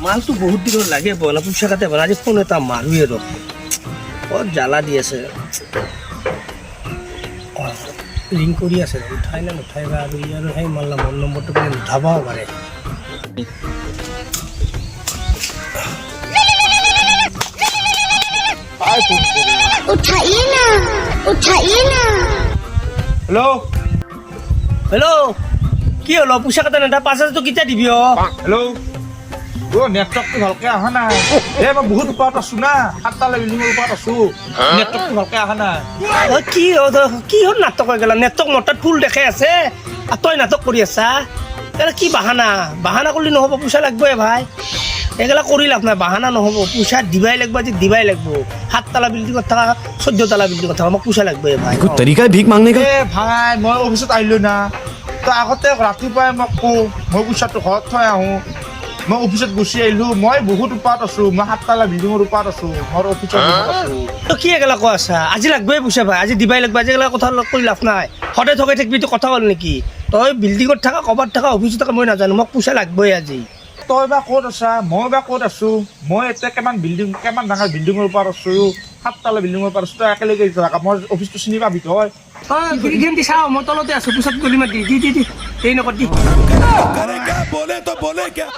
মালটো বহুত দিনৰ লাগে বনা পইচা কাটে বনা আজি ফোন এটা মাৰোঁ আৰু বৰ জ্বালা দি আছে ৰিং কৰি আছে উঠাই নে নুঠাই বা আৰু ইয়াৰ সেই মাল্লা মোৰ নম্বৰটো মানে নুঠাবও পাৰে उठाइए ना হেল্ল' হেল্ল' কি হ'ল পইচা কাটা নেদা ৫,০০০ কেতিয়া দিবি হেল্ল' নেটৱৰ্কটো ভালকে অহা নাই মই বহুত ওপৰত আছো না 7তলা বিল্ডিঙৰ ওপৰত আছো নেটৱৰ্কটো ভালকে অহা নাই কি হ'ল নাটক হৈ গ'লা নেটৱৰ্ক মোৰ তাত ফুল দেখাই আছে আৰু তই নাটক কৰি আছা কি বাহানা কৰিলে নহ'ব পইচা লাগবই ভাই এইগিলা কৰি লাভ নাই বাহানা নহ'ব পইচা দিবাই লাগব আজি দিবাই লাগব 7তলা বিল্ডিঙত থকা 14তলা বিল্ডিঙত থকা মোক পইচা লাগবই ভাই कुछ तरीका है भीख मांगने का ভাই মই অফিচত আহিলো না তই আগতে ৰাতিপুৱাই মোক কওঁ মই পইচাটো ঘৰত থৈ আহোঁ মই অফিচত গুচি আহিলো মই বহুত ওপৰত আছো মই 7তলা বিল্ডিঙৰ ওপৰত আছো মোৰ অফিচত আছো তই কি এগিলা কৈ আছা আজি লাগবই পইচা ভাই আজি দিবাই লাগব আজি এগিলা কথা কৰি লাভ নাই সদায় থকাই থাকিবি তো কথা হ'ল নেকি তই বিল্ডিঙত থকা ক'ৰবাত থকা অফিচত থকা মই নাজানো মোক পইচা লাগবই আজি তই বা ক'ত আছা মই বা ক'ত আছো মই এতিয়া কিমান ডাঙৰ বিল্ডিঙৰ ওপৰত আছো 7তলা বিল্ডিঙৰ ওপৰত আছো তই একেলগে মই অফিচটো চিনি পাবি তই গেমটি চাওঁ মই তলতে আছো পিছত গলি মাতি দি এই নকৰ দি करे क्या बोले तो बोले क्या